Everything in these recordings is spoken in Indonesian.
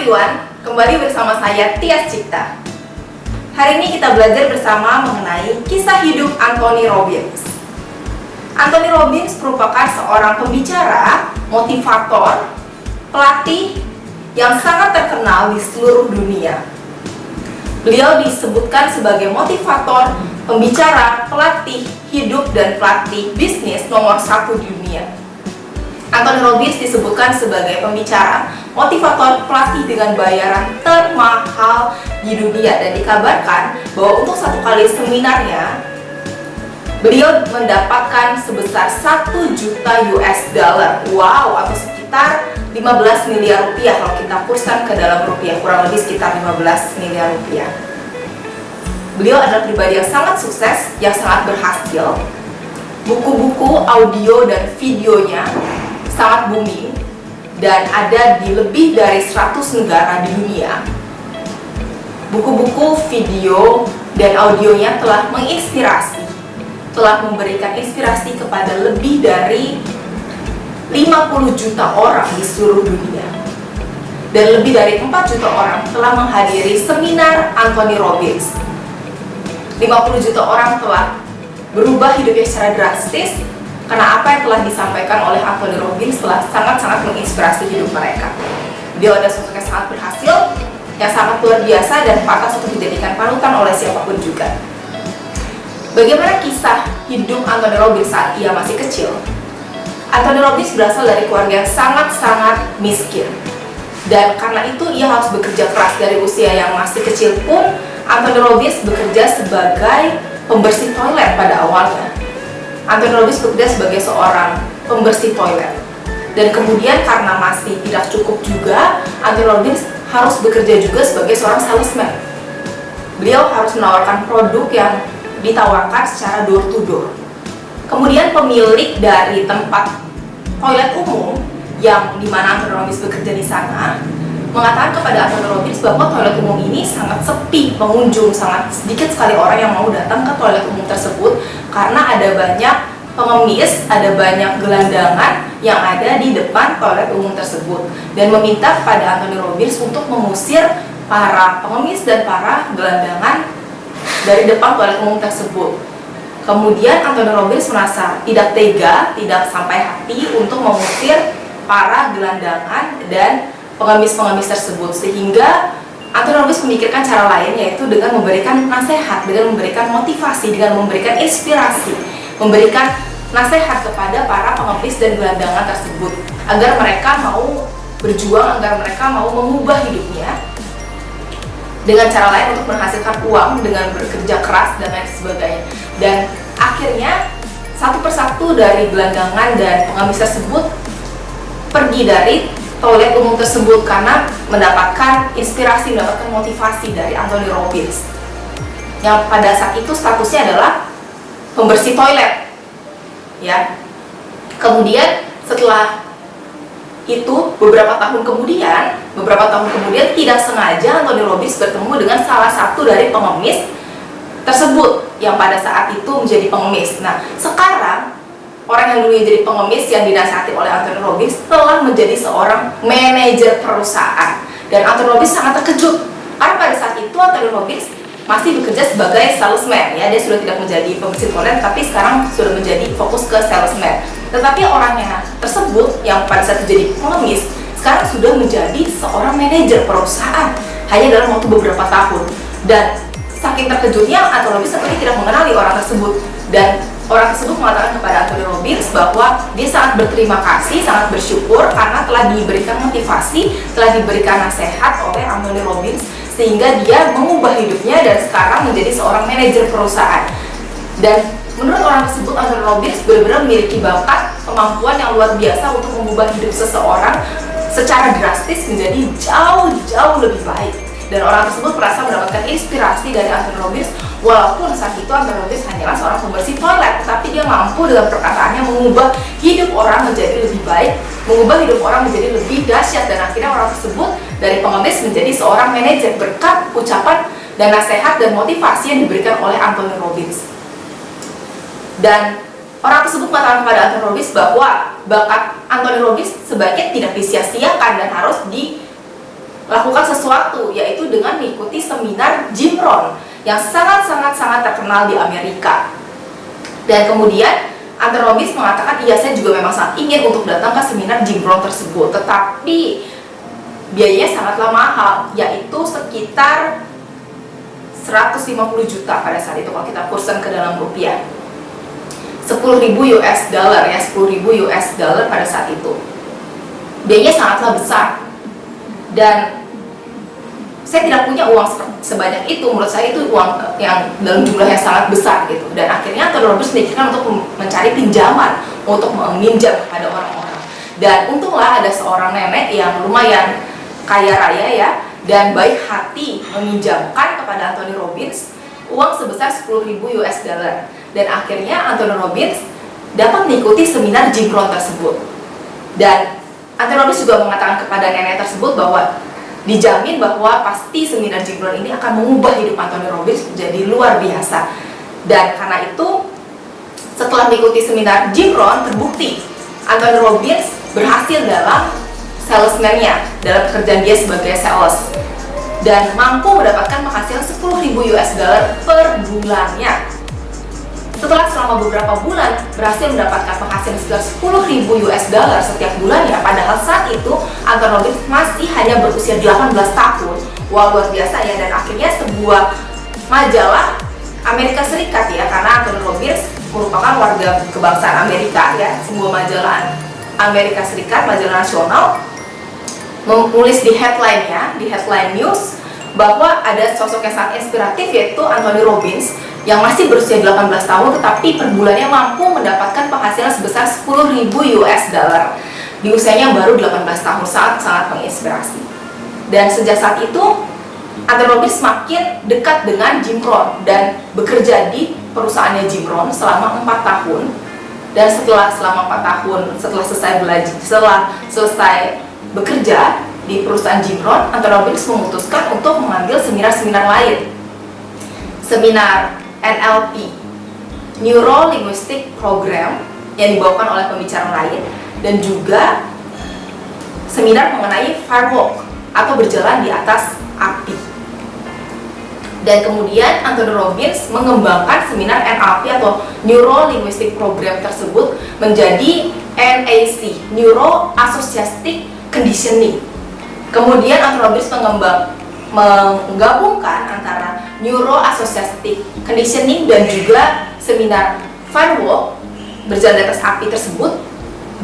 everyone, kembali bersama saya Tias Cipta. Hari ini kita belajar bersama mengenai kisah hidup Anthony Robbins. Anthony Robbins merupakan seorang pembicara, motivator, pelatih yang sangat terkenal di seluruh dunia. Beliau disebutkan sebagai motivator, pembicara, pelatih hidup, dan pelatih bisnis nomor 1 di dunia. Anthony Robbins disebutkan sebagai pembicara, motivator, pelatih dengan bayaran termahal di dunia, dan dikabarkan bahwa untuk satu kali seminarnya beliau mendapatkan sebesar 1 juta US dollar. Wow, atau sekitar 15 miliar rupiah kalau kita kurskan ke dalam rupiah, kurang lebih sekitar 15 miliar rupiah. Beliau adalah pribadi yang sangat sukses, yang sangat berhasil. Buku-buku, audio, dan videonya sangat booming dan ada di lebih dari 100 negara di dunia. Buku-buku, video, dan audionya telah menginspirasi, telah memberikan inspirasi kepada lebih dari 50 juta orang di seluruh dunia. Dan lebih dari 4 juta orang telah menghadiri seminar Anthony Robbins. 50 juta orang telah berubah hidupnya secara drastis karena apa yang telah disampaikan oleh Anthony Robbins telah sangat-sangat menginspirasi hidup mereka. Dia adalah sosok yang sangat berhasil, yang sangat luar biasa, dan pantas untuk dijadikan panutan oleh siapapun juga. Bagaimana kisah hidup Anthony Robbins saat ia masih kecil? Anthony Robbins berasal dari keluarga yang sangat-sangat miskin. Dan karena itu ia harus bekerja keras dari usia yang masih kecil pun. Anthony Robbins bekerja sebagai pembersih toilet pada awalnya. Anthony Robbins bekerja sebagai seorang pembersih toilet. Dan kemudian karena masih tidak cukup juga, Anthony Robbins harus bekerja juga sebagai seorang salesman. Beliau harus menawarkan produk yang ditawarkan secara door to door. Kemudian pemilik dari tempat toilet umum yang dimana Anthony Robbins bekerja di sana mengatakan kepada Anthony Robbins bahwa toilet umum ini sangat sepi pengunjung, sangat sedikit sekali orang yang mau datang ke toilet umum tersebut karena ada banyak pengemis, ada banyak gelandangan yang ada di depan toilet umum tersebut, dan meminta kepada Anthony Robbins untuk mengusir para pengemis dan para gelandangan dari depan toilet umum tersebut. Kemudian Anthony Robbins merasa tidak tega, tidak sampai hati untuk mengusir para gelandangan dan pengemis-pengemis tersebut, sehingga Anthony Robbins memikirkan cara lain, yaitu dengan memberikan nasihat, dengan memberikan motivasi, dengan memberikan inspirasi, memberikan nasihat kepada para pengemis dan gelandangan tersebut agar mereka mau berjuang, agar mereka mau mengubah hidupnya dengan cara lain untuk menghasilkan uang dengan bekerja keras dan lain sebagainya. Dan akhirnya satu persatu dari gelandangan dan pengemis tersebut pergi dari toilet umum tersebut karena mendapatkan inspirasi, mendapatkan motivasi dari Anthony Robbins yang pada saat itu statusnya adalah pembersih toilet, ya. Kemudian setelah itu beberapa tahun kemudian tidak sengaja Anthony Robbins bertemu dengan salah satu dari pengemis tersebut yang pada saat itu menjadi pengemis. Nah, sekarang orang yang dulunya jadi pengemis yang dinasihati oleh Anthony Robbins telah menjadi seorang manajer perusahaan. Dan Anthony Robbins sangat terkejut karena pada saat itu Anthony Robbins masih bekerja sebagai salesman, ya. Dia sudah tidak menjadi pembersih toilet, tapi sekarang sudah menjadi fokus ke salesman. Tetapi orangnya tersebut yang pada saat itu jadi pengemis sekarang sudah menjadi seorang manajer perusahaan hanya dalam waktu beberapa tahun. Dan saking terkejutnya Anthony Robbins seperti tidak mengenali orang tersebut, dan orang tersebut mengatakan kepada Anthony Robbins bahwa dia sangat berterima kasih, sangat bersyukur karena telah diberikan motivasi, telah diberikan nasihat oleh Anthony Robbins sehingga dia mengubah hidupnya dan sekarang menjadi seorang manajer perusahaan. Dan menurut orang tersebut, Anthony Robbins benar-benar memiliki bakat, kemampuan yang luar biasa untuk mengubah hidup seseorang secara drastis menjadi jauh lebih baik. Dan orang tersebut merasa mendapatkan inspirasi dari Anthony Robbins, walaupun saat itu Anthony Robbins hanyalah seorang pembersih toilet, tetapi dia mampu dengan perkataannya mengubah hidup orang menjadi lebih baik, mengubah hidup orang menjadi lebih dahsyat, dan akhirnya orang tersebut dari pengemis menjadi seorang manajer berkat ucapan dan nasihat dan motivasi yang diberikan oleh Anthony Robbins. Dan orang tersebut mengatakan kepada Anthony Robbins bahwa bakat Anthony Robbins sebaiknya tidak disia-siakan dan harus di lakukan sesuatu, yaitu dengan mengikuti seminar Jim Rohn yang sangat terkenal di Amerika. Dan kemudian Anthony Robbins mengatakan, iya saya juga memang sangat ingin untuk datang ke seminar Jim Rohn tersebut, tetapi biayanya sangatlah mahal, yaitu sekitar 150 juta pada saat itu kalau kita kurskan ke dalam rupiah. 10.000 US dollar ya, 10.000 US dollar pada saat itu. Biayanya sangatlah besar. Dan saya tidak punya uang sebanyak itu, menurut saya itu uang yang dalam jumlah yang sangat besar gitu. Dan akhirnya Anthony Robbins memikirkan untuk mencari pinjaman untuk meminjam kepada orang-orang. Dan untunglah ada seorang nenek yang lumayan kaya raya ya, dan baik hati meminjamkan kepada Anthony Robbins uang sebesar 10.000 US dollar. Dan akhirnya Anthony Robbins dapat mengikuti seminar Jim Rohn tersebut. Dan Anthony Robbins juga mengatakan kepada nenek tersebut bahwa dijamin bahwa pasti seminar Jim Rohn ini akan mengubah hidup Anthony Robbins menjadi luar biasa. Dan karena itu setelah mengikuti seminar Jim Rohn, terbukti Anthony Robbins berhasil dalam salesman-nya, dalam pekerjaan dia sebagai sales, dan mampu mendapatkan penghasilan 10.000 US dollar per bulannya. Setelah selama beberapa bulan berhasil mendapatkan penghasilan sekitar 10.000 US dollar setiap bulannya, padahal saat itu Anthony Robbins masih hanya berusia 18 tahun. Wah, luar biasa ya. Dan akhirnya sebuah majalah Amerika Serikat ya, karena Anthony Robbins merupakan warga kebangsaan Amerika ya, sebuah majalah Amerika Serikat, majalah nasional, menulis di headline-nya, di headline news, bahwa ada sosok yang sangat inspiratif, yaitu Anthony Robbins yang masih berusia 18 tahun tetapi per bulannya mampu mendapatkan penghasilan sebesar 10.000 US dollar di usianya baru 18 tahun. Sangat menginspirasi. Dan sejak saat itu Anthony Robbins semakin dekat dengan Jim Rohn dan bekerja di perusahaannya Jim Rohn selama 4 tahun. Dan selama 4 tahun setelah selesai bekerja di perusahaan Jim Rohn, Anthony Robbins memutuskan untuk mengambil seminar-seminar lain. Seminar NLP, Neuro Linguistic Program, yang dibawakan oleh pembicara lain, dan juga seminar mengenai firewalk atau berjalan di atas api. Dan kemudian Anthony Robbins mengembangkan seminar NLP atau Neuro Linguistic Program tersebut menjadi NAC, Neuro Associative Conditioning. Kemudian Anthony Robbins menggabungkan antara Neuro Associative Conditioning dan juga seminar firewalk berjalan di atas api tersebut.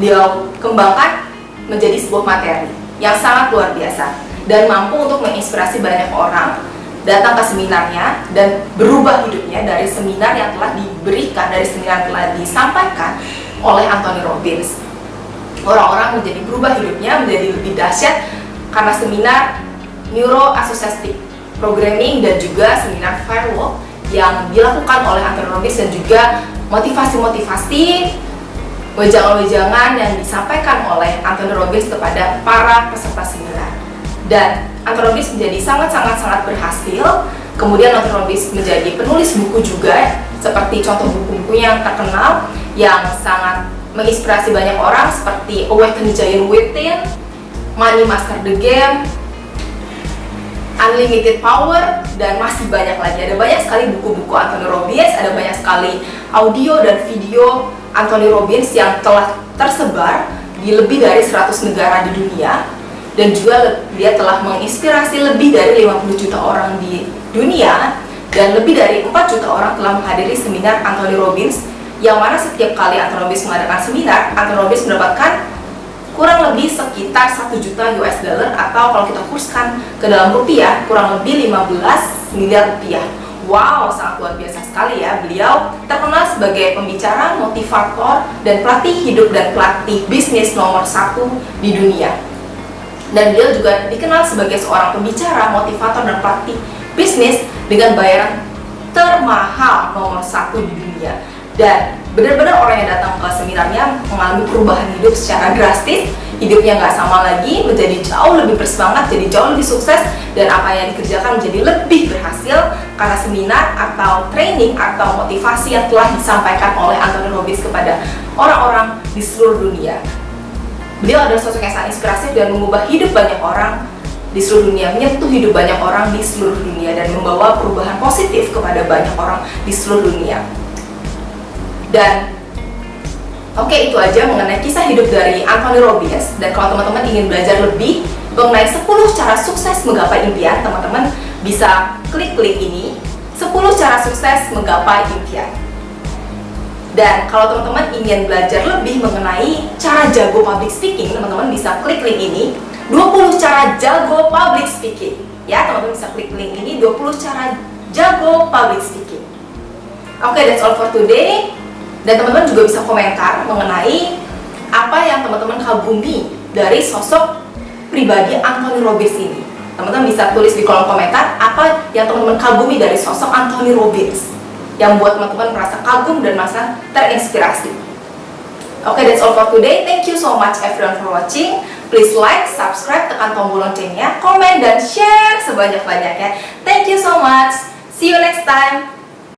Dia kembangkan menjadi sebuah materi yang sangat luar biasa dan mampu untuk menginspirasi banyak orang datang ke seminarnya dan berubah hidupnya dari seminar yang telah diberikan, dari seminar yang telah disampaikan oleh Anthony Robbins. Orang-orang menjadi berubah hidupnya menjadi lebih dahsyat karena seminar Neuro Associative Programming dan juga seminar firewalk yang dilakukan oleh Anthony Robbins, dan juga motivasi-motivasi, wejangan-wejangan yang disampaikan oleh Anthony Robbins kepada para peserta seminar. Dan Anthony Robbins menjadi sangat berhasil. Kemudian Anthony Robbins menjadi penulis buku juga, seperti contoh buku-buku yang terkenal yang sangat menginspirasi banyak orang seperti Awaken the Giant Within, Money Master the Game, Unlimited Power, dan masih banyak lagi. Ada banyak sekali buku-buku Anthony Robbins, ada banyak sekali audio dan video Anthony Robbins yang telah tersebar di lebih dari 100 negara di dunia. Dan juga dia telah menginspirasi lebih dari 50 juta orang di dunia, dan lebih dari 4 juta orang telah menghadiri seminar Anthony Robbins, yang mana setiap kali Anthony Robbins mengadakan seminar, Anthony Robbins mendapatkan kurang lebih sekitar 1 juta US dollar, atau kalau kita kurskan ke dalam rupiah kurang lebih 15 miliar rupiah. Wow, sangat luar biasa sekali ya. Beliau terkenal sebagai pembicara, motivator, dan pelatih hidup dan pelatih bisnis nomor 1 di dunia. Dan beliau juga dikenal sebagai seorang pembicara, motivator, dan pelatih bisnis dengan bayaran termahal nomor 1 di dunia. Dan benar-benar orang yang datang ke seminarnya mengalami perubahan hidup secara drastis. Hidupnya nggak sama lagi, menjadi jauh lebih bersemangat, jadi jauh lebih sukses, dan apa yang dikerjakan menjadi lebih berhasil karena seminar atau training atau motivasi yang telah disampaikan oleh Anthony Robbins kepada orang-orang di seluruh dunia. Beliau adalah sosok yang sangat inspiratif dan mengubah hidup banyak orang di seluruh dunia, menyentuh hidup banyak orang di seluruh dunia, dan membawa perubahan positif kepada banyak orang di seluruh dunia. Dan oke, itu aja mengenai kisah hidup dari Anthony Robbins. Dan kalau teman-teman ingin belajar lebih mengenai 10 cara sukses menggapai impian, teman-teman bisa klik link ini, 10 cara sukses menggapai impian. Dan kalau teman-teman ingin belajar lebih mengenai cara jago public speaking, teman-teman bisa klik link ini, 20 cara jago public speaking. Ya, teman-teman bisa klik link ini, 20 cara jago public speaking. Oke, that's all for today. Dan teman-teman juga bisa komentar mengenai apa yang teman-teman kagumi dari sosok pribadi Anthony Robbins ini. Teman-teman bisa tulis di kolom komentar apa yang teman-teman kagumi dari sosok Anthony Robbins yang buat teman-teman merasa kagum dan merasa terinspirasi. Oke, that's all for today. Thank you so much everyone for watching. Please like, subscribe, tekan tombol loncengnya, komen, dan share sebanyak-banyaknya. Thank you so much. See you next time.